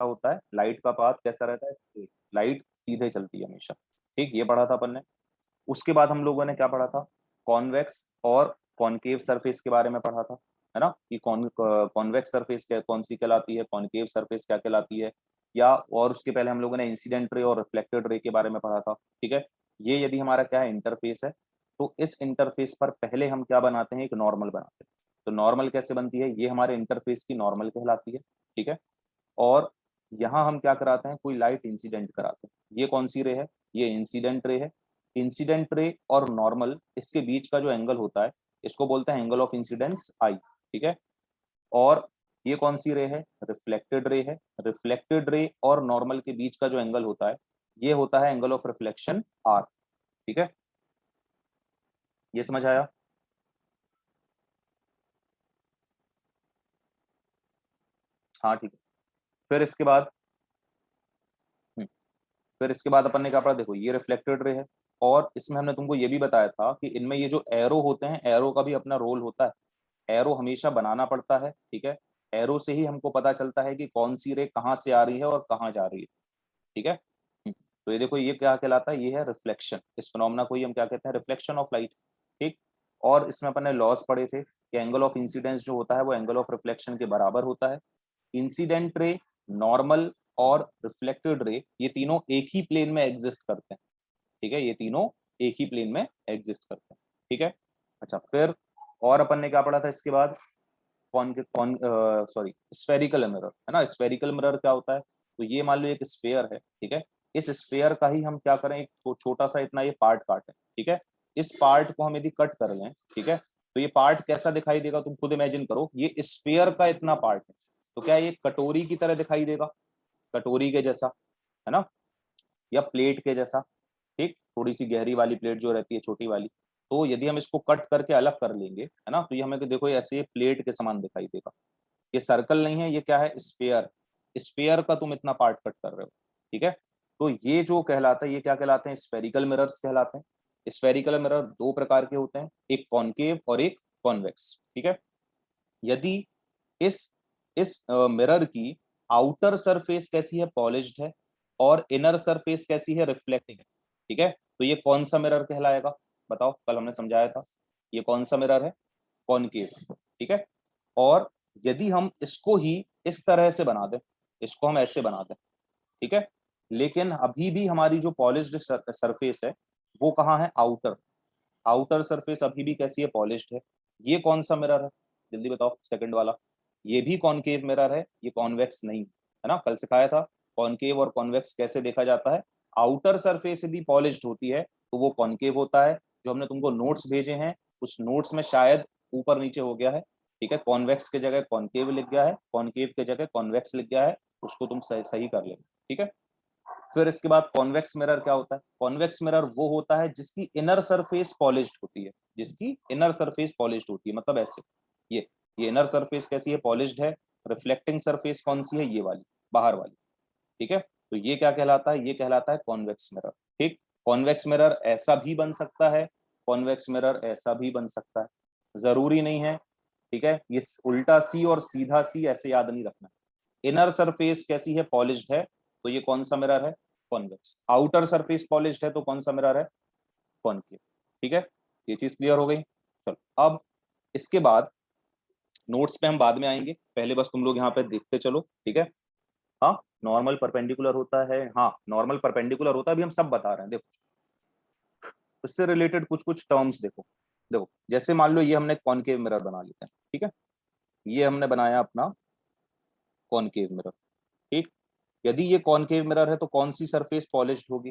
होता है, लाइट का पाथ कैसा रहता है, लाइट सीधे चलती है हमेशा। ठीक, ये पढ़ा था अपन ने। उसके बाद हम लोगों ने क्या पढ़ा था, कॉन्वेक्स और कॉनकेव सरफेस के बारे में पढ़ा था, है ना, कि कॉन्वेक्स सरफेस क्या कौन सी कहलाती है, कॉनकेव सरफेस क्या कहलाती है, या और उसके पहले हम लोगों ने इंसिडेंट रे और रिफ्लेक्टेड रे के बारे में पढ़ा था। ठीक है, ये यदि हमारा क्या है, इंटरफेस है, तो इस इंटरफेस पर पहले हम क्या बनाते हैं, एक नॉर्मल बनाते हैं। तो नॉर्मल कैसे बनती है, ये हमारे इंटरफेस की नॉर्मल कहलाती है। ठीक है, और यहाँ हम क्या कराते हैं, कोई लाइट इंसिडेंट कराते हैं। ये कौन सी रे है, ये इंसिडेंट रे है। इंसिडेंट रे और नॉर्मल, इसके बीच का जो एंगल होता है, इसको बोलते हैं एंगल ऑफ इंसिडेंस आई। ठीक है, और ये कौन सी रे है, रिफ्लेक्टेड रे है। रिफ्लेक्टेड रे और नॉर्मल के बीच का जो एंगल होता है, ये होता है एंगल ऑफ रिफ्लेक्शन आर। ठीक है, ये समझ आया। हाँ ठीक है, फिर इसके बाद हम्म, फिर इसके बाद अपन ने क्या पढ़ा, देखो ये रिफ्लेक्टेड रे है, और इसमें हमने तुमको ये भी बताया था कि इनमें ये जो एरो होते हैं, एरो का भी अपना रोल होता है। एरो हमेशा बनाना पड़ता है। ठीक है, एरो से ही हमको पता चलता है कि कौन सी रे कहाँ से आ रही है और कहाँ जा रही है। ठीक है, तो ये देखो, ये क्या कहलाता है, ये है रिफ्लेक्शन। इस फिनोमेना को ही हम क्या कहते हैं, रिफ्लेक्शन ऑफ लाइट। ठीक, और इसमें अपन ने लॉस पढ़े थे कि एंगल ऑफ इंसिडेंस जो होता है, वो एंगल ऑफ रिफ्लेक्शन के बराबर होता है। इंसिडेंट रे, नॉर्मल और रिफ्लेक्टेड रे, ये तीनों एक ही प्लेन में एग्जिस्ट करते हैं। ठीक है, ये तीनों एक ही प्लेन में एग्जिस्ट करते हैं। ठीक है, अच्छा, फिर और अपन ने क्या पढ़ा था इसके बाद, कौन कौन सॉरी स्फेरिकल मिरर, है ना। स्फेरिकल मिरर क्या होता है, तो ये मान लो एक स्फेयर है। ठीक है, इस स्फेयर का ही हम क्या करें, एक छोटा सा इतना ये पार्ट काटें। ठीक है, इस पार्ट को हम यदि कट कर लें, ठीक है, तो ये पार्ट कैसा दिखाई देगा, तुम खुद इमेजिन करो, ये स्फेयर का इतना पार्ट है, तो क्या ये कटोरी की तरह दिखाई देगा, कटोरी के जैसा, है ना, या प्लेट के जैसा। ठीक, थोड़ी सी गहरी वाली प्लेट जो रहती है, छोटी वाली, तो यदि हम इसको कट करके अलग कर लेंगे, है ना, तो ये हमें देखो ऐसे प्लेट के समान दिखाई देगा। ये सर्कल नहीं है, ये क्या है, स्फेयर। स्फेयर का तुम इतना पार्ट कट कर रहे हो। ठीक है, तो ये जो कहलाता है, ये क्या कहलाते हैं, स्फेरिकल मिरर्स कहलाते हैं। स्फेरिकल मिरर दो प्रकार के होते हैं, एक कॉनकेव और एक कॉन्वेक्स। ठीक है, यदि इस मिरर की आउटर सरफेस कैसी है, पॉलिश्ड है, और इनर सरफेस कैसी है, रिफ्लेक्टिंग है। ठीक है, तो ये कौन सा मिरर कहलाएगा, बताओ, कल हमने समझाया था, ये कौन सा मिरर है, कॉनकेव। ठीक है, और यदि हम इसको ही इस तरह से बना दें, इसको हम ऐसे बना दें, ठीक है, लेकिन अभी भी हमारी जो पॉलिश्ड सरफेस है, वो कहाँ है, आउटर। आउटर सरफेस अभी भी कैसी है, पॉलिश्ड है। ये कौन सा मिरर है, जल्दी बताओ, सेकंड वाला। ये भी कॉनकेव मिरर है, ये कॉन्वेक्स नहीं है ना, कल सिखाया था कॉनकेव और कॉन्वेक्स कैसे देखा जाता है। आउटर सरफेस यदि पॉलिश्ड होती है, तो वो कॉनकेव होता है। जो हमने तुमको नोट्स भेजे हैं, उस नोट्स में शायद ऊपर नीचे हो गया है। ठीक है, कॉन्वेक्स के जगह कॉनकेव लिख गया है, कॉनकेव के जगह कॉन्वेक्स लिख गया है, उसको तुम सही कर लेना। ठीक है, फिर इसके बाद कॉन्वेक्स मिरर क्या होता है, कॉन्वेक्स मिरर वो होता है जिसकी इनर सरफेस पॉलिश्ड होती है, जिसकी इनर सरफेस पॉलिश्ड होती है, मतलब ऐसे, ये इनर सरफेस कैसी है, पॉलिश्ड है। रिफ्लेक्टिंग सरफेस कौन सी है, ये वाली, बाहर वाली। ठीक है, तो ये क्या कहलाता है, ये कहलाता है कॉन्वेक्स मिरर। ठीक, कॉन्वेक्स मिरर ऐसा भी बन सकता है, कॉन्वेक्स मिरर ऐसा भी बन सकता है, जरूरी नहीं है। ठीक है, ये उल्टा सी और सीधा सी ऐसे याद नहीं रखना। इनर सरफेस कैसी है, पॉलिश्ड है, तो ये कौन सा मिरर है, कॉन्वेक्स। आउटर सरफेस पॉलिश्ड है, तो कौन सा मिरर है, कॉनकेव। ठीक है, ये चीज क्लियर हो गई। चलो, अब इसके बाद नोट्स पे हम बाद में आएंगे, पहले बस तुम लोग यहाँ पे देखते चलो। ठीक है, हाँ, नॉर्मल परपेंडिकुलर होता है, हाँ नॉर्मल परपेंडिकुलर होता है, अभी हम सब बता रहे हैं। देखो, इससे रिलेटेड कुछ कुछ टर्म्स देखो। देखो, जैसे मान लो ये हमने कॉनकेव मिरर बना लेते हैं। ठीक है, ये हमने बनाया अपना कॉनकेव मिरर। ठीक, यदि ये कॉनकेव मिरर है, तो कौन सी सरफेस पॉलिश्ड होगी,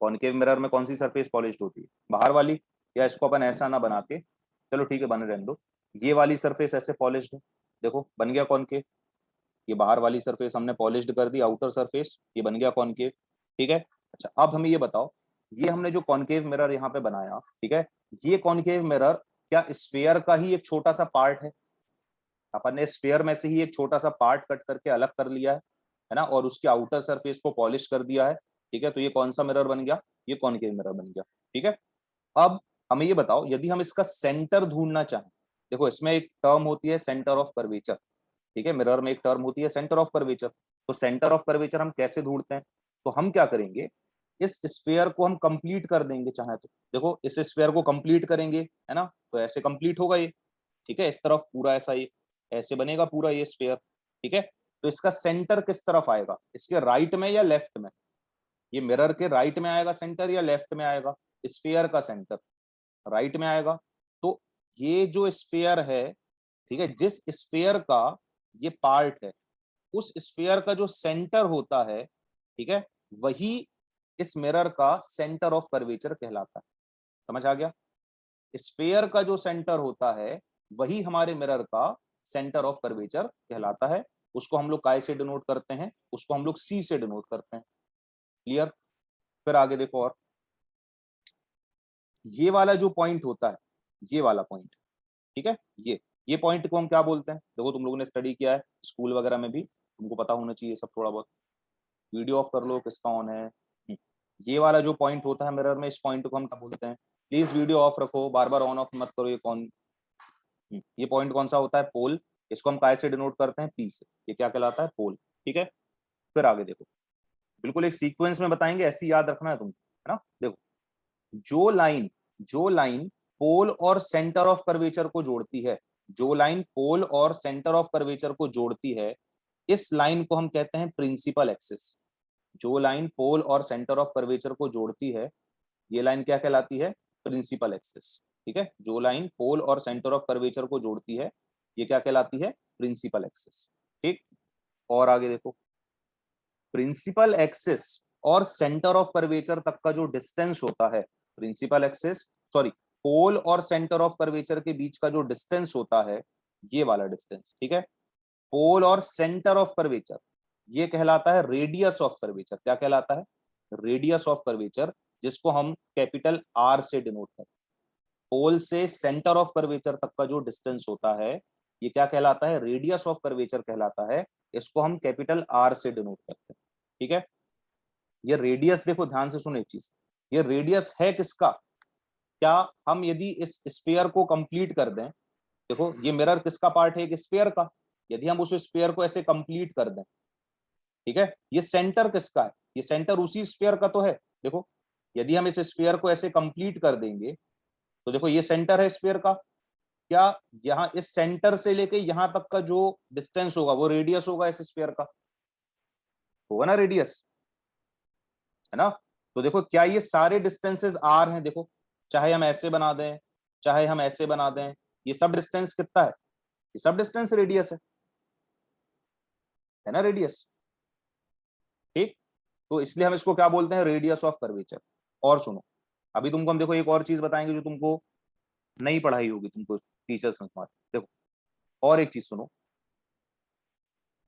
कॉनकेव मिरर में कौन सी सरफेस पॉलिश्ड होती है, बाहर वाली, या इसको अपन ऐसा ना बना के, चलो ठीक है बने रहने दो, ये वाली सरफेस ऐसे पॉलिश्ड है, देखो बन गया कॉनकेव। ये बाहर वाली सरफेस हमने पॉलिश्ड कर दी, आउटर सरफेस, ये बन गया कॉनकेव। ठीक है, अच्छा, अब हमें ये बताओ, ये हमने जो कॉनकेव मिरर यहाँ पे बनाया, ठीक है, ये कॉनकेव मिरर क्या स्फेयर का ही एक छोटा सा पार्ट है, अपन ने स्फेयर में से ही एक छोटा सा पार्ट कट करके अलग कर लिया है ना, और उसके आउटर सरफेस को पॉलिश कर दिया है। ठीक है, तो ये कौन सा मिरर बन गया, ये कॉनकेव मिरर बन गया। ठीक है, अब हमें ये बताओ, यदि हम इसका सेंटर ढूंढना चाहें, देखो इसमें एक टर्म होती है सेंटर ऑफ कर्वेचर। ठीक है, मिरर में एक टर्म होती है सेंटर ऑफ कर्वेचर। तो सेंटर ऑफ कर्वेचर हम कैसे ढूंढते हैं? तो हम क्या करेंगे, इस स्फीयर को हम कंप्लीट कर देंगे चाहे तो। देखो इस स्फीयर को कंप्लीट करेंगे, है ना, तो ऐसे कंप्लीट होगा ये, ठीक है, इस तरफ पूरा ऐसा ये ऐसे बनेगा पूरा ये स्फीयर, ठीक है। तो इसका सेंटर किस तरफ आएगा, इसके राइट में या लेफ्ट में? ये मिरर के राइट में आएगा सेंटर या लेफ्ट में आएगा? स्फीयर का सेंटर राइट में आएगा। तो ये जो स्फीयर है, ठीक है, जिस स्फीयर का ये पार्ट है, उस स्फीयर का जो सेंटर होता है, ठीक है, वही इस मिरर का सेंटर ऑफ कर्वेचर कहलाता है। समझ आ गया? स्फीयर का जो सेंटर होता है वही हमारे मिरर का सेंटर ऑफ कर्वेचर कहलाता है। उसको हम लोग काय से डिनोट करते हैं? उसको हम लोग सी से डिनोट करते हैं। क्लियर? फिर आगे देखो, और ये वाला जो पॉइंट होता है, ये वाला पॉइंट, ठीक है, ये पॉइंट को हम क्या बोलते हैं? देखो तुम लोगों ने स्टडी किया है स्कूल वगैरह में भी, तुमको पता होना चाहिए सब थोड़ा बहुत। वीडियो ऑफ कर लो, किसका ऑन है? ये वाला जो पॉइंट होता है मिरर में, इस पॉइंट को हम क्या बोलते हैं? प्लीज वीडियो ऑफ रखो, बार बार ऑन ऑफ मत करो। ये कौन, ये पॉइंट कौन सा होता है? पोल। इसको हम काय से डिनोट करते हैं? पी से। ये क्या कहलाता है? पोल। ठीक है, फिर आगे देखो, बिल्कुल एक सीक्वेंस में बताएंगे, ऐसी याद रखना है तुमको, है ना। देखो, जो लाइन पोल और सेंटर ऑफ कर्वेचर को जोड़ती है, जो लाइन पोल और सेंटर ऑफ कर्वेचर को जोड़ती है, इस लाइन को हम कहते हैं प्रिंसिपल एक्सिस। जो लाइन पोल और सेंटर ऑफ कर्वेचर को जोड़ती है, ये लाइन क्या कहलाती है? Principal axis. ठीक है, जो लाइन पोल और सेंटर ऑफ कर्वेचर को जोड़ती है, ये क्या कहलाती है? Principal axis. ठीक, और आगे देखो, प्रिंसिपल एक्सिस और सेंटर ऑफ कर्वेचर तक का जो डिस्टेंस होता है, प्रिंसिपल एक्सिस, सॉरी, पोल और सेंटर ऑफ कर्वेचर के बीच का जो डिस्टेंस होता है, ये वाला डिस्टेंस, ठीक है, पोल और सेंटर ऑफ कर्वेचर, ये कहलाता है रेडियस ऑफ कर्वेचर। क्या कहलाता है? रेडियस ऑफ कर्वेचर, जिसको हम कैपिटल आर से डिनोट करते हैं। पोल से सेंटर ऑफ कर्वेचर तक का जो डिस्टेंस होता है, ये क्या कहलाता है? रेडियस ऑफ कर्वेचर कहलाता है। इसको हम कैपिटल आर से डिनोट करते हैं। ठीक है, ये रेडियस, देखो ध्यान से सुनो एक चीज, ये रेडियस है किसका? क्या हम यदि इस स्फीयर को कंप्लीट कर दें, देखो ये मिरर किसका पार्ट है? एक स्फीयर का। यदि हम उस स्फीयर को ऐसे कंप्लीट कर दें, ठीक है, ये सेंटर किसका है? ये सेंटर उसी स्फीयर का तो है। देखो, यदि हम इस स्फीयर को ऐसे कंप्लीट कर देंगे, तो देखो ये सेंटर है स्फीयर का। क्या यहाँ इस सेंटर से लेके यहां तक का जो डिस्टेंस होगा, वो रेडियस होगा इस स्फीयर का? होगा ना रेडियस, है ना। तो देखो, क्या ये सारे डिस्टेंसेस आर हैं? देखो, चाहे हम ऐसे बना दें, चाहे हम ऐसे बना दें, ये सब डिस्टेंस कितना है? ये सब डिस्टेंस रेडियस है ना, रेडियस। ठीक, तो इसलिए हम इसको क्या बोलते हैं? Radius of curvature. और सुनो, अभी तुमको हम देखो एक और चीज बताएंगे जो तुमको नहीं पढ़ाई होगी, तुमको टीचर्स ने तुम्हारे। देखो, और एक चीज सुनो,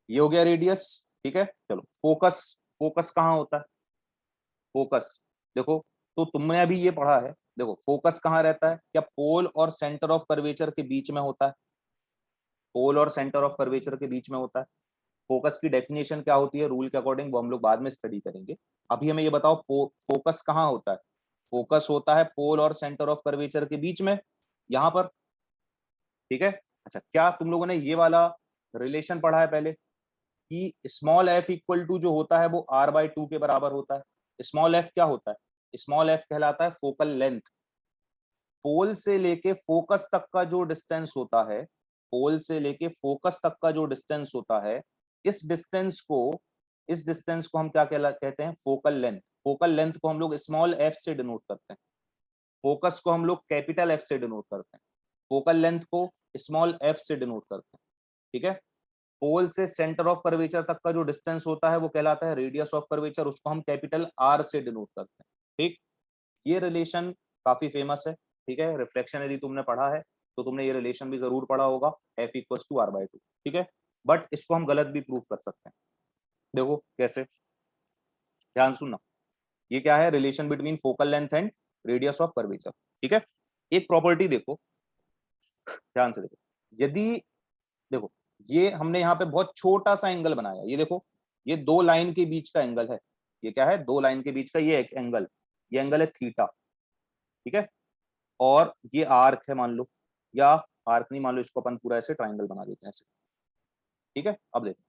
ये हो गया रेडियस, ठीक है। चलो, फोकस, फोकस कहाँ होता है? फोकस, देखो, तो तुमने अभी ये पढ़ा है, देखो फोकस कहाँ रहता है? क्या पोल और सेंटर ऑफ कर्वेचर के बीच में होता है? पोल और सेंटर ऑफ कर्वेचर के बीच में होता है। फोकस की डेफिनेशन क्या होती है रूल के अकॉर्डिंग, वो हम लोग बाद में स्टडी करेंगे। अभी हमें ये बताओ, फोकस कहाँ होता है? फोकस होता है पोल और सेंटर ऑफ कर्वेचर के बीच में, यहां पर। ठीक है, अच्छा, क्या तुम लोगों ने ये वाला रिलेशन पढ़ा है पहले, कि स्मॉल एफ इक्वल टू जो होता है वो r/2 के बराबर होता है? स्मॉल एफ क्या होता है? स्मॉल एफ कहलाता है फोकल लेंथ। पोल से लेके फोकस तक का जो डिस्टेंस होता है, पोल से लेके फोकस तक का जो डिस्टेंस होता है, इस डिस्टेंस को हम क्या कहते हैं? Focal length. फोकल लेंथ को हम लोग स्मॉल एफ से डिनोट करते हैं, फोकस को हम लोग कैपिटल एफ से डिनोट करते हैं, फोकल लेंथ को स्मॉल एफ से डिनोट करते हैं। ठीक है, पोल से सेंटर ऑफ कर्वेचर तक का जो डिस्टेंस होता है वो कहलाता है रेडियस ऑफ कर्वेचर, उसको हम कैपिटल आर से डिनोट करते हैं। ठीक, ये रिलेशन काफी फेमस है। ठीक है, रिफ्लेक्शन यदि तुमने पढ़ा है तो तुमने ये रिलेशन भी जरूर पढ़ा होगा, एफ इक्वल टू r/2। ठीक है, बट इसको हम गलत भी प्रूव कर सकते हैं। देखो कैसे, ध्यान सुनना। ये क्या है? Relation between focal length and radius of curvature. ठीक है, एक प्रॉपर्टी देखो, ध्यान से देखो, यदि, देखो, ये हमने यहाँ पे बहुत छोटा सा एंगल बनाया, ये देखो, ये दो लाइन के बीच का एंगल है। ये क्या है? दो लाइन के बीच का ये एक एंगल, ये एंगल है थीटा। ठीक है, और ये आर्क है मान लो, या आर्क नहीं मान लो, इसको अपन पूरा ऐसे ट्राइंगल बना देते हैं ऐसे। ठीक है, अब देखो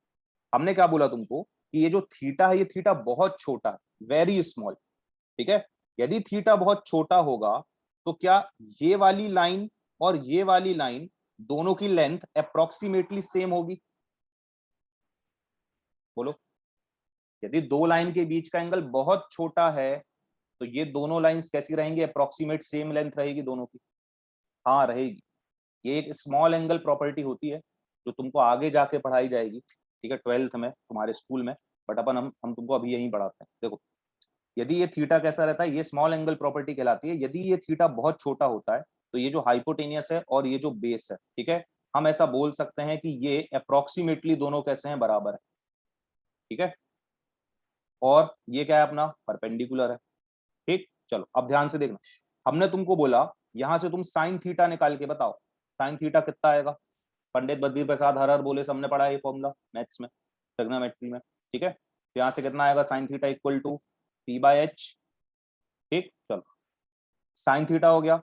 हमने क्या बोला तुमको कि ये जो थीटा है ये थीटा बहुत छोटा है, वेरी स्मॉल। ठीक है, यदि थीटा बहुत छोटा होगा तो क्या ये वाली लाइन और ये वाली लाइन दोनों की लेंथ अप्रोक्सीमेटली सेम होगी? बोलो, यदि दो लाइन के बीच का एंगल बहुत छोटा है तो ये दोनों लाइंस कैसी रहेंगी? अप्रोक्सीमेट सेम लेंथ रहेगी दोनों की। हाँ रहेगी। ये एक स्मॉल एंगल प्रॉपर्टी होती है जो तुमको आगे जाके पढ़ाई जाएगी, ठीक है, 12th में तुम्हारे स्कूल में। बट अपन हम तुमको अभी यहीं पढ़ाते हैं। देखो, यदि ये थीटा कैसा रहता है, ये स्मॉल एंगल प्रॉपर्टी कहलाती है। यदि ये थीटा बहुत छोटा होता है तो ये जो हाइपोटेनियस है और ये जो बेस है, ठीक है, हम ऐसा बोल सकते हैं कि ये अप्रोक्सीमेटली दोनों कैसे हैं? बराबर है। ठीक है, और ये क्या है? अपना परपेंडिकुलर है। ठीक, चलो अब ध्यान से देखना। हमने तुमको बोला यहां से तुम साइन थीटा निकाल के बताओ, साइन थीटा कितना आएगा? पंडित बद्री प्रसाद हर हर बोले, सबने पढ़ा है ये फॉर्मूला मैथ्स में, ट्रिग्नोमेट्री में। ठीक है, तो यहां से कितना आएगा? Sine theta equal to P by H. ठीक, चलो साइन थीटा हो गया।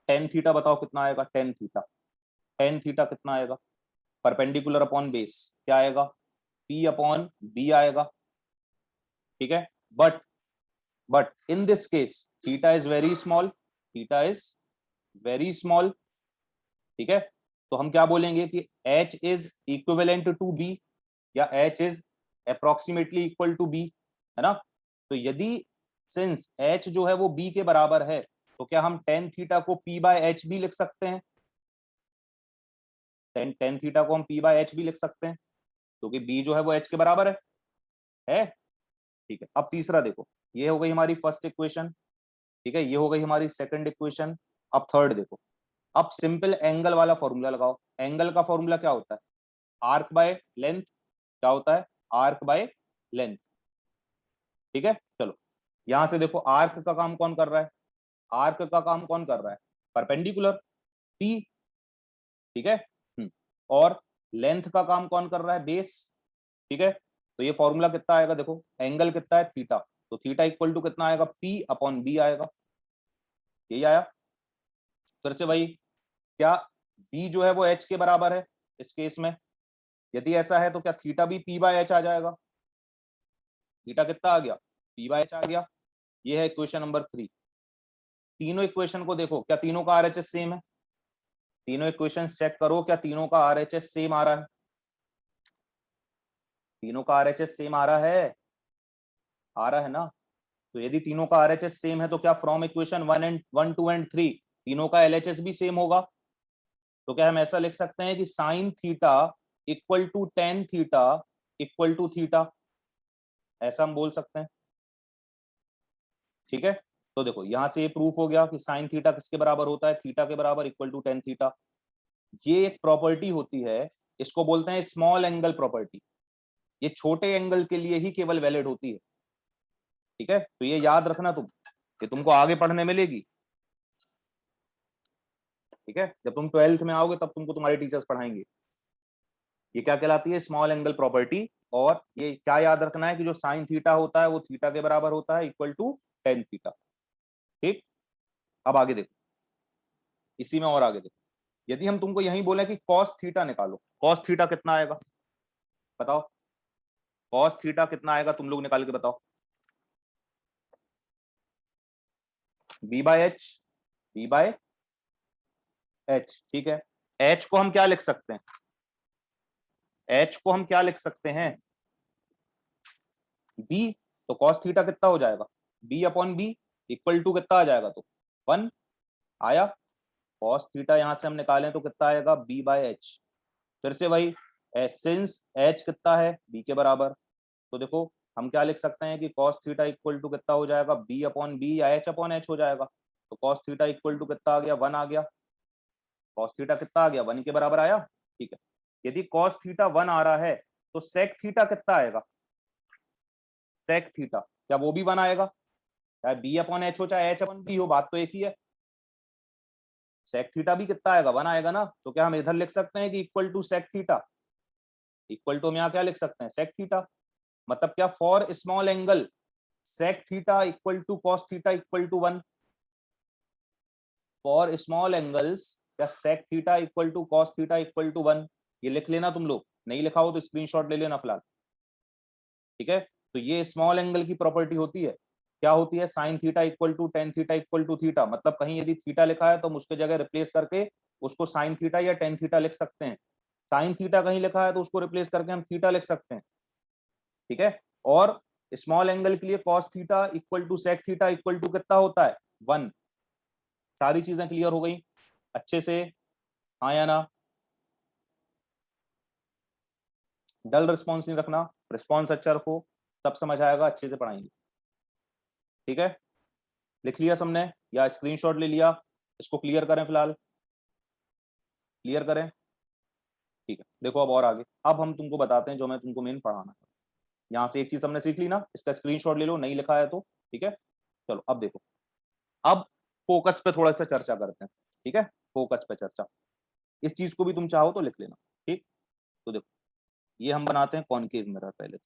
टेन थीटा बताओ कितना आएगा? टेन थीटा, टेन थीटा कितना आएगा? परपेंडिकुलर अपॉन बेस क्या आएगा? पी अपॉन बी आएगा। ठीक है, but in this case theta is very small, theta is very small. ठीक है, तो हम क्या बोलेंगे कि h is equivalent to b या h is approximately equal to b, है ना? तो यदि सिंस h जो है वो b के बराबर है तो क्या हम टेन थीटा को p बाय एच भी लिख सकते हैं? टेन थीटा को हम p बाय एच भी लिख सकते हैं क्योंकि b जो है वो h के बराबर है? ठीक है, अब तीसरा देखो, ये हो गई हमारी फर्स्ट इक्वेशन। ठीक है, ये हो गई हमारी सेकंड इक्वेशन। अब थर्ड देखो, अब सिंपल एंगल वाला फॉर्मूला लगाओ। एंगल का फॉर्मूला क्या होता है? Arc by length. क्या होता है? Arc by length. ठीक है, चलो यहां से देखो आर्क का काम कौन कर रहा है? आर्क का काम कौन कर रहा है? Perpendicular P. ठीक है, और लेंथ का काम कौन कर रहा है? बेस। ठीक है, तो ये फॉर्मूला कितना आएगा? देखो एंगल कितना है? थीटा, तो थीटा इक्वल टू कितना आएगा? पी अपॉन बी आएगा। यही आया। फिर से भाई, क्या बी जो है वो एच के बराबर है इस केस में? यदि ऐसा है तो क्या थीटा भी पी बाय एच आ जाएगा? थीटा कितना आ गया? पी बाय एच आ गया। ये है इक्वेशन नंबर 3। तीनों इक्वेशन को देखो, क्या तीनों का आरएचएस सेम है? तीनों इक्वेशंस चेक करो, क्या तीनों का आरएचएस सेम आ रहा है? तीनों का आरएचएस सेम आ रहा है? आ रहा है ना? तो यदि तीनों का आरएचएस सेम है तो क्या फ्रॉम इक्वेशन 1 2 एंड 3 तीनों का एलएचएस भी सेम होगा? तो क्या हम ऐसा लिख सकते हैं कि sine theta equal to tan theta equal to theta? ऐसा हम बोल सकते हैं। ठीक है, तो देखो यहां से ये प्रूफ हो गया कि साइन थीटा किसके बराबर होता है? थीटा के बराबर, इक्वल टू टेन थीटा। ये एक प्रॉपर्टी होती है, इसको बोलते हैं स्मॉल एंगल प्रॉपर्टी। ये छोटे एंगल के लिए ही केवल वैलिड होती है। ठीक है, तो ये याद रखना तुम, ये तुमको आगे पढ़ने मिलेगी। ठीक है, जब तुम 12th में आओगे तब तुमको तुम्हारे टीचर्स पढ़ाएंगे। ये क्या कहलाती है? Small angle property. और ये क्या याद रखना है कि जो साइन थीटा होता है वो थीटा के बराबर होता है, इक्वल टू टेन थीटा। ठीक, अब आगे देखो, इसी में और आगे देखो, यदि हम तुमको यही बोले कि कॉस थीटा निकालो, कॉस थीटा कितना आएगा? बताओ, कॉस थीटा कितना आएगा? तुम लोग निकाल के बताओ। B by H, B by H. ठीक है, एच को हम क्या लिख सकते हैं? एच को हम क्या लिख सकते हैं? बी। तो कॉस थीटा कितना हो जाएगा? B upon B equal to कितना आ जाएगा? तो 1 आया। कॉस थीटा यहां से हम निकालें तो कितना आएगा? B by H. फिर से वही, सिंस एच कितना है? बी के बराबर, तो देखो हम क्या लिख सकते हैं कि कॉस थीटा इक्वल टू कितना हो जाएगा? बी अपॉन बी या एच अपॉन एच हो जाएगा। तो कॉस थीटा इक्वल टू कितना आ गया? 1 आ गया। कॉस थीटा कितना आ गया? 1 के बराबर आया। ठीक है, यदि कॉस थीटा 1 आ रहा है तो सेक थीटा कितना आएगा? सेक थीटा, क्या वो भी 1 आएगा? चाहे बी अपॉन एच हो चाहे एच अपॉन बी हो, बात तो एक ही है। सेक थीटा भी कितना आएगा? 1 आएगा ना। तो क्या हम इधर लिख सकते हैं कि equal to sec theta? Equal to हम यहाँ क्या लिख सकते हैं? Sec theta. मतलब क्या for small angle sec theta equal to cos theta equal to 1। For small angles क्या sec theta equal to cos theta equal to 1? ये लिख लेना तुम लोग। नहीं लिखा हो तो स्क्रीनशॉट ले लेना फिलहाल, ठीक है। तो ये स्मॉल एंगल की प्रॉपर्टी होती है, क्या होती है, sine theta equal to tan theta equal to theta, मतलब कहीं यदि थीटा लिखा है तो हम उसके जगह रिप्लेस करके उसको साइन थीटा या टेन थीटा लिख सकते हैं, साइन थीटा कहीं लिखा है तो उसको रिप्लेस करके हम थीटा लिख सकते हैं, ठीक है। और स्मॉल एंगल के लिए cos theta equal to sec theta equal to कितना होता है, 1। सारी चीजें क्लियर हो गई अच्छे से, हाँ या ना? डल रिस्पॉन्स नहीं रखना, रिस्पॉन्स अच्छा रखो, तब समझ आएगा, अच्छे से पढ़ाएंगे, ठीक है। लिख लिया सबने या स्क्रीनशॉट ले लिया? इसको क्लियर करें फिलहाल, क्लियर करें, ठीक है। देखो अब और आगे, अब हम तुमको बताते हैं जो मैं तुमको मेन पढ़ाना है। यहाँ से एक चीज हमने सीख ली ना, इसका स्क्रीनशॉट ले लो, नहीं लिखा है तो, ठीक है। चलो अब देखो, अब फोकस पे थोड़ा सा चर्चा करते हैं, ठीक है, फोकस पे चर्चा, इस चीज को भी तुम चाहो तो लिख लेना, ठीक। तो देखो ये हम बनाते हैं कॉनकेव मिरर, पहले तो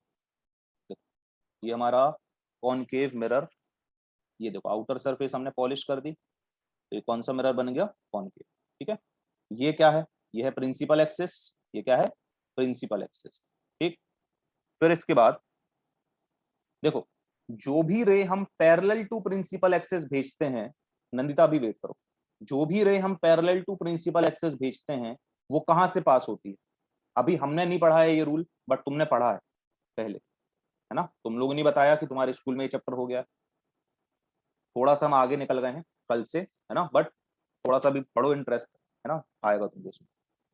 देखो ये हमारा कॉनकेव मिरर, ये देखो आउटर सरफेस हमने पॉलिश कर दी, तो ये कौन सा मिरर बन गया, कॉनकेव, ठीक है। ये क्या है, ये है प्रिंसिपल एक्सिस, ये क्या है, प्रिंसिपल एक्सिस, ठीक। फिर इसके बाद देखो जो भी रे हम पैरेलल टू प्रिंसिपल एक्सिस भेजते हैं, नंदिता भी वेट करो, जो भी रे हम पैरेलल टू प्रिंसिपल एक्सिस भेजते हैं वो कहां से पास होती है, अभी हमने नहीं पढ़ा है ये रूल, बट तुमने पढ़ा है पहले, है ना, तुम लोगों ने बताया कि तुम्हारे स्कूल में ये चैप्टर हो गया, थोड़ा सा हम आगे निकल गए हैं कल से, है ना, बट थोड़ा सा भी पढ़ो, इंटरेस्ट है ना आएगा तुमको इसमें।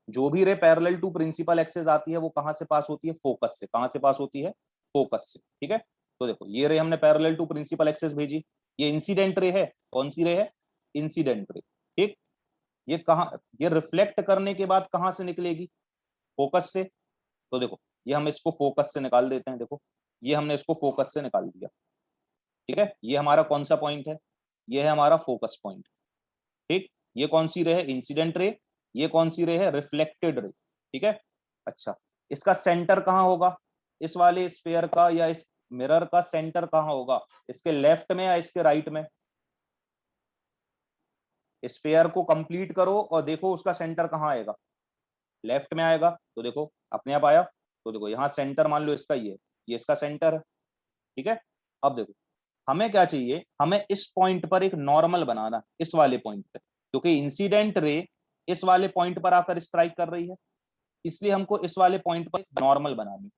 जो भी रे पैरेलल टू प्रिंसिपल एक्सिस आती है वो कहां से पास होती है, फोकस से, कहां से पास होती है, फोकस से, ठीक है। तो देखो ये रे हमने पैरेलल टू प्रिंसिपल एक्सिस भेजी, ये इंसिडेंट रे है, कौन सी रे है, इंसिडेंट रे, ठीक। ये कहां, ये रिफ्लेक्ट करने के बाद कहां से निकलेगी, फोकस से, तो देखो ये हम इसको फोकस से निकाल देते हैं, देखो ये हमने इसको फोकस से निकाल दिया, ठीक है। ये हमारा कौन सा पॉइंट है, ये है हमारा फोकस पॉइंट, ठीक। ये कौन सी रे है, इंसिडेंट रे, ये कौन सी रे है, रिफ्लेक्टेड रे, ठीक है। अच्छा इसका सेंटर कहां होगा, इस वाले स्फीयर का या इस मिरर का सेंटर कहां होगा, इसके लेफ्ट में या इसके राइट में, स्फीयर को कंप्लीट करो और देखो उसका सेंटर कहां आएगा, लेफ्ट में आएगा, तो देखो अपने आप आया, तो देखो यहाँ सेंटर मान लो इसका ये इसका सेंटर है, ठीक है। अब देखो हमें क्या चाहिए, हमें इस पॉइंट पर एक नॉर्मल बनाना, इस वाले पॉइंट पे, क्योंकि इंसिडेंट रे इस वाले पॉइंट पर आकर स्ट्राइक कर रही है, इसलिए हमको इस वाले पॉइंट पर नॉर्मल बनानी।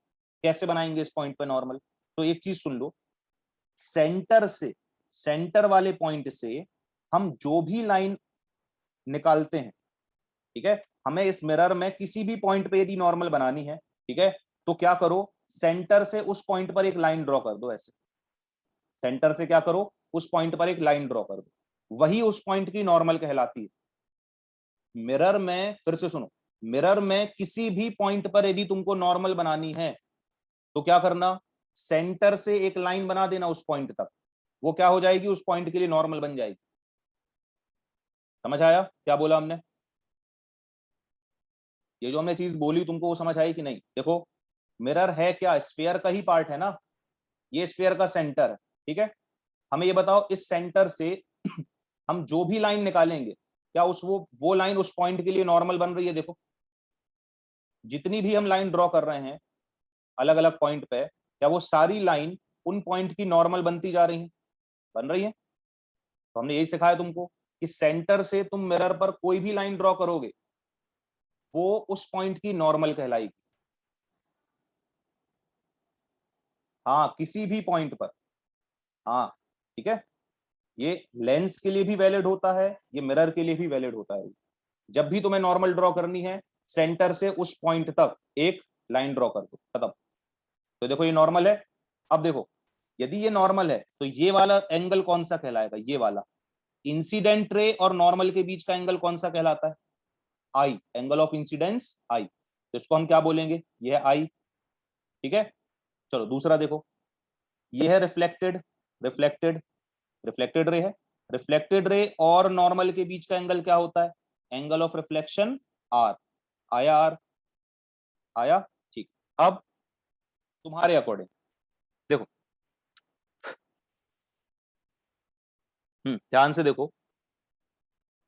कैसे बनाएंगे इस पॉइंट पर नॉर्मल, तो एक चीज सुन लो, सेंटर से, सेंटर वाले पॉइंट से हम जो भी लाइन निकालते हैं, ठीक है, हमें इस मिरर में किसी भी पॉइंट पे यदि नॉर्मल बनानी है, ठीक है, तो क्या करो, सेंटर से उस पॉइंट पर एक लाइन ड्रॉ कर दो, ऐसे सेंटर से क्या करो, उस पॉइंट पर एक लाइन ड्रॉ कर दो, वही उस पॉइंट की नॉर्मल कहलाती है। मिरर में, फिर से सुनो, मिरर में किसी भी पॉइंट पर यदि तुमको नॉर्मल बनानी है तो क्या करना, सेंटर से एक लाइन बना देना उस पॉइंट तक, वो क्या हो जाएगी, उस पॉइंट के लिए नॉर्मल बन जाएगी। समझ आया क्या बोला हमने, ये जो हमने चीज बोली तुमको वो समझ आई कि नहीं? देखो मिरर है क्या, स्फीयर का ही पार्ट है ना, ये स्फीयर का सेंटर है, ठीक है। हमें ये बताओ इस सेंटर से हम जो भी लाइन निकालेंगे, क्या उस वो लाइन उस पॉइंट के लिए नॉर्मल बन रही है, देखो जितनी भी हम लाइन ड्रॉ कर रहे हैं अलग अलग पॉइंट पे, क्या वो सारी लाइन उन पॉइंट की नॉर्मल बनती जा रही है, बन रही है। तो हमने यही सिखाया तुमको कि सेंटर से तुम मिरर पर कोई भी लाइन ड्रॉ करोगे वो उस पॉइंट की नॉर्मल कहलाएगी, हाँ किसी भी पॉइंट पर, हाँ ठीक है। ये लेंस के लिए भी वैलिड होता है, ये मिरर के लिए भी वैलिड होता है, जब भी तुम्हें नॉर्मल ड्रॉ करनी है सेंटर से उस पॉइंट तक एक लाइन ड्रॉ कर दो, खत्म। तो देखो ये नॉर्मल है, अब देखो यदि ये नॉर्मल है तो ये वाला एंगल कौन सा कहलाएगा, ये वाला इंसिडेंट रे और नॉर्मल के बीच का एंगल कौन सा कहलाता है, आई, एंगल ऑफ इंसिडेंस आई, तो इसको हम क्या बोलेंगे, ये है आई, ठीक है। चलो दूसरा देखो, ये है रिफ्लेक्टेड, रिफ्लेक्टेड, रिफ्लेक्टेड रे है, रिफ्लेक्टेड रे और नॉर्मल के बीच का एंगल क्या होता है, एंगल ऑफ रिफ्लेक्शन आर, आया आर, आया, ठीक। अब तुम्हारे अकॉर्डिंग देखो, ध्यान से देखो,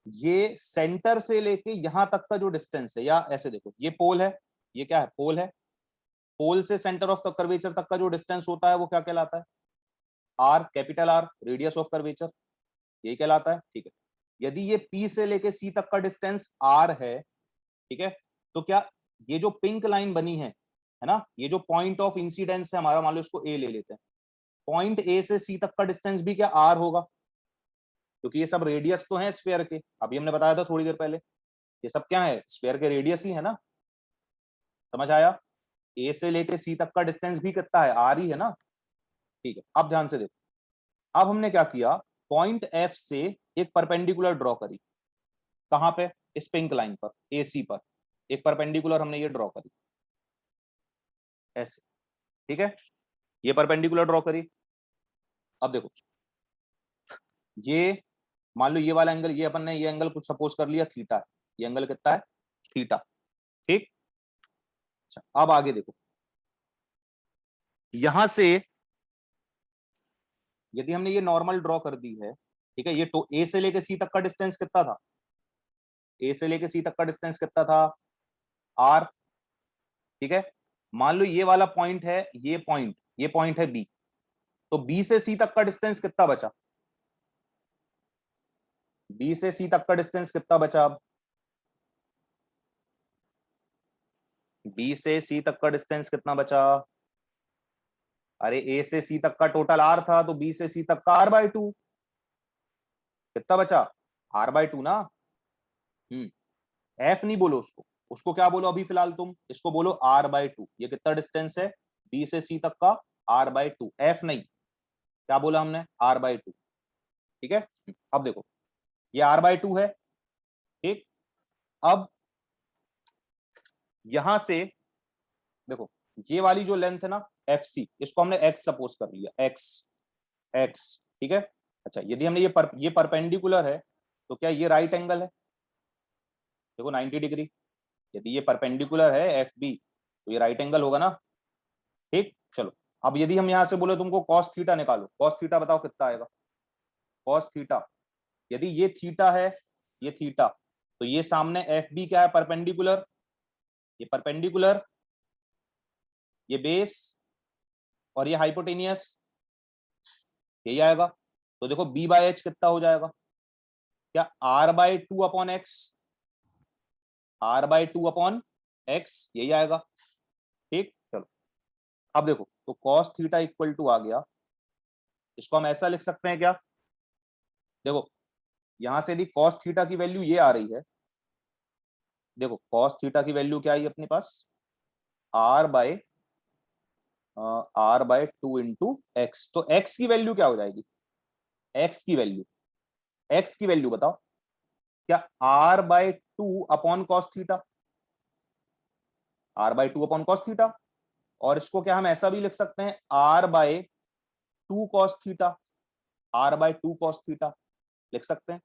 ये सेंटर से लेके यहां तक का जो डिस्टेंस है, या ऐसे देखो ये पोल है, ये क्या है, पोल है, पोल से सेंटर ऑफ द कर्वेचर तक का जो डिस्टेंस होता है वो क्या कहलाता है, R, capital R, radius of curvature, यही कहलाता है। ठीक है, यदि ये पी से लेके सी तक का डिस्टेंस आर है, ठीक है, तो क्या ये जो पिंक लाइन बनी है ना, ये जो पॉइंट ऑफ इंसिडेंस है हमारा, मान लो इसको ए ले लेते हैं, पॉइंट ए से सी तक का डिस्टेंस भी क्या आर होगा, क्योंकि ये सब रेडियस तो है स्फीयर के, अभी हमने बताया था थोड़ी देर पहले, ये सब क्या है, स्फीयर के रेडियस ही है ना, समझ आया। ए से लेके सी तक का डिस्टेंस भी कितना है, आर ही है ना। ठीक है, अब ध्यान से देखो, अब हमने क्या किया, पॉइंट एफ से एक परपेंडिकुलर ड्रॉ करी, कहां पे, इस पिंक लाइन पर, ए सी पर एक परपेंडिकुलर हमने ये ड्रॉ करी ऐसे, ठीक है, ये परपेंडिकुलर ड्रॉ करी। अब देखो, ये मान लो ये वाला एंगल, ये अपन ने ये एंगल कुछ सपोज कर लिया थीटा है, ये एंगल कितना है, थीटा, ठीक। अच्छा, अब आगे देखो, यहां से यदि हमने ये नॉर्मल ड्रॉ कर दी है, ठीक है, ये तो ए से लेके सी तक का डिस्टेंस कितना था, ए से लेके सी तक का डिस्टेंस कितना था, आर, ठीक है। मान लो ये वाला पॉइंट है, ये पॉइंट है बी, तो बी से सी तक का डिस्टेंस कितना बचा, बी से सी तक का डिस्टेंस कितना बचा, अब बी से सी तक का डिस्टेंस कितना बचा, अरे ए से सी तक का टोटल आर था, तो बी से सी तक का r/2, कितना बचा, r/2 ना। एफ नहीं बोलो उसको, उसको क्या बोलो अभी फिलहाल तुम, इसको बोलो r/2, ये कितना डिस्टेंस है बी से सी तक का, r/2, एफ नहीं, क्या बोला हमने, r/2, ठीक है। अब देखो, ये r/2 है, ठीक। अब यहां से देखो, ये वाली जो लेंथ है ना एफ सी, इसको हमने x सपोज कर लिया, x, ठीक है। अच्छा, यदि हमने ये परपेंडिकुलर है, तो क्या ये राइट एंगल है, देखो 90 डिग्री, यदि ये परपेंडिकुलर है एफ बी, तो ये राइट एंगल होगा ना, ठीक। चलो, अब यदि हम यहां से बोले तुमको कॉस थीटा निकालो, कॉस थीटा बताओ कितना आएगा, कॉस थीटा, यदि ये थीटा है, ये थीटा, तो ये सामने एफ बी क्या है, परपेंडिकुलर, ये परपेंडिकुलर, ये बेस, और ये हाइपोटेनियस, यही आएगा। तो देखो b/h कितना हो जाएगा, क्या r/2 upon x, r/2 upon x, यही आएगा, ठीक। चलो, अब देखो, तो cos थीटा इक्वल टू आ गया, इसको हम ऐसा लिख सकते हैं क्या, देखो यहां से यदि cos थीटा की वैल्यू ये आ रही है, देखो cos थीटा की वैल्यू क्या आई अपने पास, r/2 इंटू एक्स, तो x की वैल्यू क्या हो जाएगी, x की वैल्यू, x की वैल्यू बताओ, क्या r/2 upon cos theta, r/2 upon cos theta, और इसको क्या हम ऐसा भी लिख सकते हैं, r/2 cos theta, r/2 cos theta लिख सकते हैं,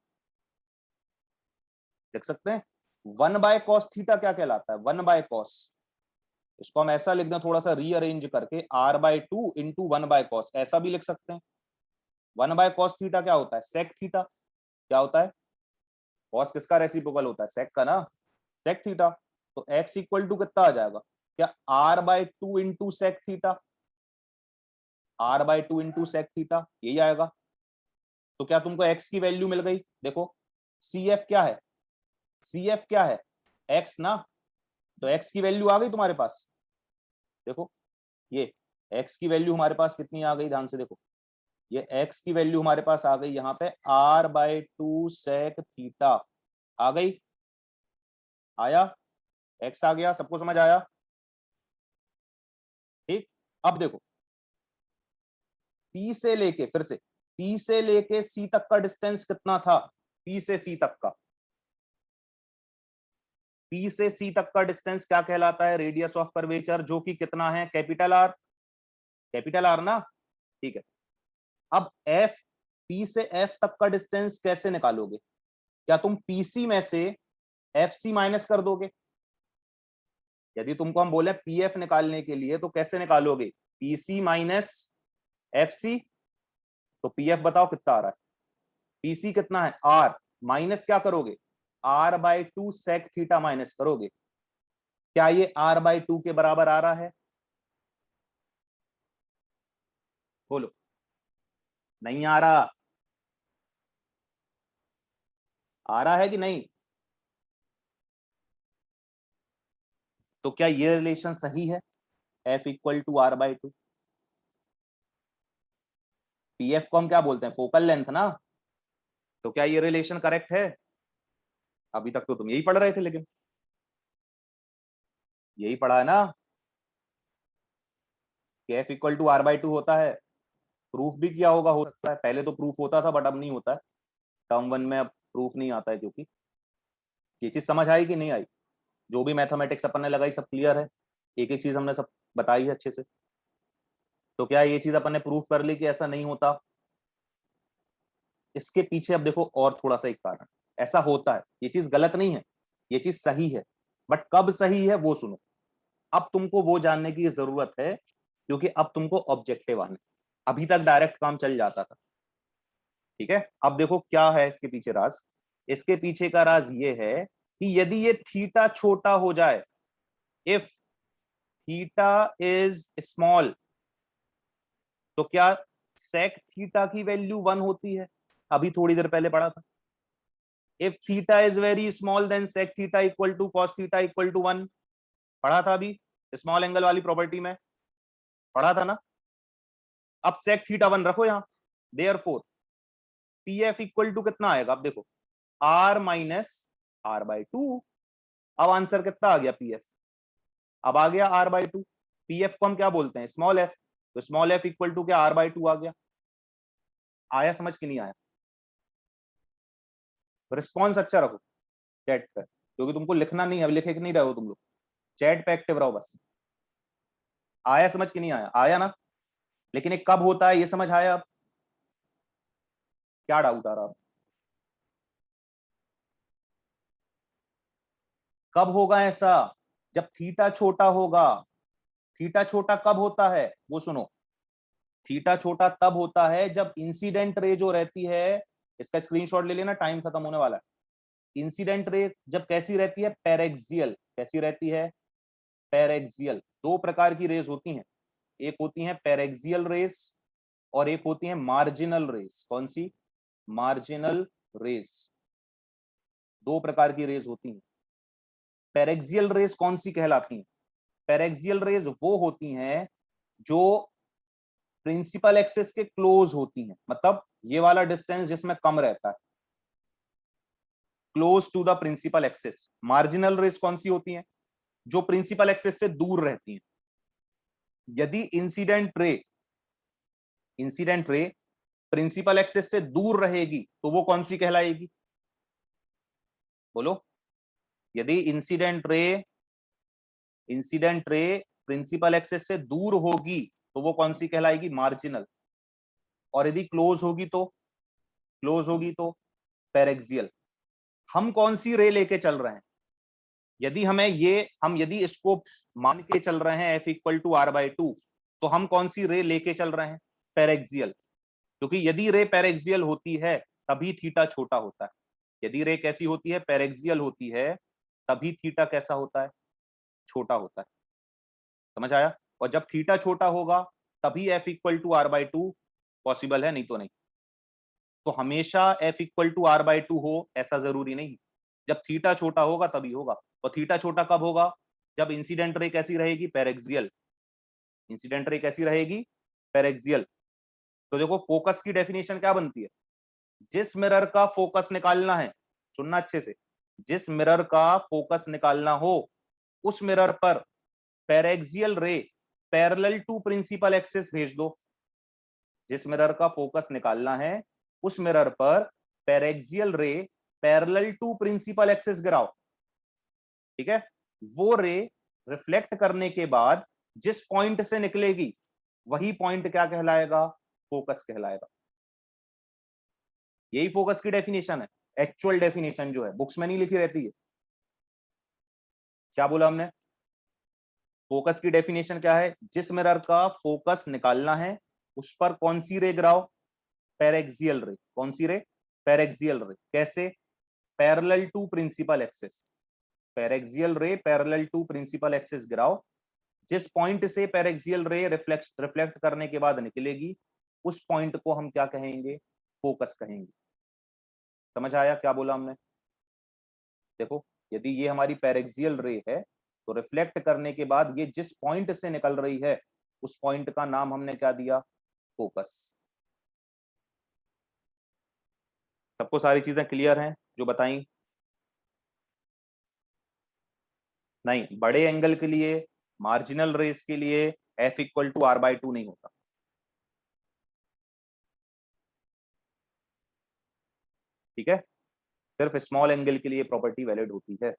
लिख सकते हैं। 1/cos थीटा क्या कहलाता है, 1/cos, इसको हम ऐसा लिख दें थोड़ा सा रीअरेंज करके, r/2 इंटू 1/cos, ऐसा भी लिख सकते हैं। 1/cos थीटा क्या होता है, sec थीटा, क्या होता है, cos किसका रेसिप्रोकल होता है, sec का ना, sec थीटा, तो x इक्वल टू कितना आ जाएगा, क्या r/2 into sec theta, r/2 into sec theta, यही आएगा। तो क्या तुमको x की वैल्यू मिल गई, देखो CF क्या है, CF क्या है, x ना, तो x की वैल्यू आ गई तुम्हारे पास, देखो ये x की वैल्यू हमारे पास कितनी आ गई, ध्यान से देखो, ये x की वैल्यू हमारे पास आ गई यहाँ पे r/2 sec थीटा आ गई, आया, x आ गया, सबको समझ आया, ठीक। अब देखो, P से लेके, फिर से P से लेके C तक का डिस्टेंस कितना था, P से C तक का, P से C तक का डिस्टेंस क्या कहलाता है, रेडियस ऑफ कर्वेचर, जो कि कितना है, कैपिटल R, कैपिटल R ना, ठीक है। अब F, P से F तक का डिस्टेंस कैसे निकालोगे, क्या तुम PC में से FC माइनस कर दोगे, यदि तुमको हम बोले PF निकालने के लिए तो कैसे निकालोगे, PC माइनस FC, तो PF बताओ कितना आ रहा है, PC कितना है R, माइनस क्या करोगे, r/2 sec थीटा माइनस करोगे, क्या ये r/2 के बराबर आ रहा है? बोलो। नहीं आ रहा? आ रहा है कि नहीं? तो क्या ये रिलेशन सही है? F equal to r/2। PF को हम क्या बोलते हैं? फोकल लेंथ ना। तो क्या ये रिलेशन करेक्ट है? अभी तक तो तुम यही पढ़ रहे थे, लेकिन यही पढ़ा है ना कि F इक्वल टू r/2 होता है। प्रूफ भी किया होगा, हो सकता है। पहले तो प्रूफ होता था, बट अब नहीं होता है। टर्म 1 में अब प्रूफ नहीं आता है, क्योंकि ये चीज समझ आई कि नहीं आई? जो भी मैथमेटिक्स अपन ने लगाई सब क्लियर है? एक एक चीज हमने सब बताई है अच्छे से। तो क्या ये चीज अपन ने प्रूफ कर ली कि ऐसा नहीं होता? इसके पीछे अब देखो और थोड़ा सा एक कारण। ऐसा होता है, ये चीज गलत नहीं है, ये चीज सही है, बट कब सही है वो सुनो। अब तुमको वो जानने की जरूरत है, क्योंकि अब तुमको ऑब्जेक्टिव आने। अभी तक डायरेक्ट काम चल जाता था। ठीक है, अब देखो क्या है इसके पीछे राज। इसके पीछे का राज ये है कि यदि ये थीटा छोटा हो जाए, इफ थीटा इज स्मॉल, तो क्या सेक थीटा की वैल्यू 1 होती है? अभी थोड़ी देर पहले पढ़ा था। If theta is very small then sec theta equal to cos theta equal to 1। पढ़ा था अभी स्मॉल एंगल वाली प्रॉपर्टी में, पढ़ा था ना। अब सेक थीटा 1 रखो यहां, therefore P F equal to कितना आएगा? अब देखो r-r/2। अब आंसर कितना आ गया? पी एफ अब आ गया r/2। पी एफ को हम क्या बोलते हैं? Small F. तो स्मॉल एफ इक्वल टू क्या? r/2 आ गया। आया समझ कि नहीं आया? रिस्पॉन्स अच्छा रखो चैट पर, क्योंकि तुमको लिखना नहीं है, लिखे नहीं रहे हो तुम लोग। चैट पे एक्टिव रहो बस। आया समझ कि नहीं आया? आया ना? लेकिन एक कब होता है ये समझ आया? अब क्या डाउट आ रहा? कब होगा ऐसा? जब थीटा छोटा होगा। थीटा छोटा कब होता है वो सुनो। थीटा छोटा तब होता है जब इंसिडेंट रे जो रहती है, इसका स्क्रीनशॉट ले लेना, टाइम खत्म होने वाला है। इंसिडेंट रे जब कैसी रहती है? पैरेक्सियल। कैसी रहती है? पैरेक्सियल। दो प्रकार की रेज होती हैं, एक होती है पैरेक्सियल रेस और एक होती है मार्जिनल रेस। कौन सी? Marginal race. दो प्रकार की रेस होती हैं। पैरेक्सियल रेस कौन सी कहलाती हैं? पैरेक्सियल रेज वो होती हैं जो प्रिंसिपल एक्सिस के क्लोज होती हैं, मतलब ये वाला डिस्टेंस जिसमें कम रहता है, close to the principal axis. Marginal rays कौन सी होती हैं? जो प्रिंसिपल एक्सिस से दूर रहती हैं। यदि इंसिडेंट रे प्रिंसिपल एक्सिस से दूर रहेगी तो वो कौन सी कहलाएगी? बोलो। यदि इंसिडेंट रे प्रिंसिपल एक्सिस से दूर होगी तो वो कौन सी कहलाएगी? मार्जिनल। और यदि क्लोज होगी तो पैरेक्सियल। हम कौन सी रे लेके चल रहे हैं? हम यदि इसको मान के चल रहे हैं F इक्वल टू r/2, तो हम कौन सी रे लेके चल रहे हैं? पैरेक्सियल। क्योंकि यदि रे पैरेक्सियल होती है तभी थीटा छोटा होता है। यदि रे कैसी होती है? पैरेक्सियल होती है, तभी थीटा कैसा होता है? छोटा होता है। समझ आया? और जब थीटा छोटा होगा तभी F equal to r/2 possible है, नहीं तो नहीं। तो हमेशा F इक्वल टू r/2 हो ऐसा जरूरी नहीं। जब थीटा छोटा होगा तभी होगा। और थीटा छोटा कब होगा? जब इंसिडेंट रे कैसी रहेगी? पैरेक्सियल। इंसिडेंट रे कैसी रहेगी? पैरेक्सियल। तो देखो फोकस की डेफिनेशन क्या बनती है? जिस मिरर का फोकस निकालना है, सुनना अच्छे से, जिस मिरर का फोकस निकालना हो उस मिरर पर paraxial ray parallel to principal axis भेज दो। जिस मिरर का फोकस निकालना है उस मिरर पर paraxial ray parallel to principal axis गिराओ। ठीक है, वो रे रिफ्लेक्ट करने के बाद जिस पॉइंट से निकलेगी वही पॉइंट क्या कहलाएगा? फोकस कहलाएगा। यही फोकस की डेफिनेशन है। एक्चुअल डेफिनेशन जो है बुक्स में नहीं लिखी रहती है। क्या बोला हमने? फोकस की डेफिनेशन क्या है? जिस मिरर का फोकस निकालना है उस पर कौन सी रे गिराओ? पैरेक्सियल रे। कौन सी रे? Paraxial ray. कैसे? Parallel to principal axis. Paraxial ray parallel to principal axis गिराओ, जिस पॉइंट से पैरेक्सियल रे रिफ्लेक्ट करने के बाद निकलेगी उस पॉइंट को हम क्या कहेंगे, फोकस कहेंगे। समझ आया क्या बोला हमने? देखो यदि ये हमारी पैरेक्सियल रे है तो रिफ्लेक्ट करने के बाद ये जिस पॉइंट से निकल रही है उस पॉइंट का नाम हमने क्या दिया, फोकस। सबको सारी चीजें क्लियर हैं जो बताई? नहीं, बड़े एंगल के लिए, मार्जिनल रेस के लिए F=R/2 नहीं होता। ठीक है, सिर्फ स्मॉल एंगल के लिए प्रॉपर्टी वैलिड होती है।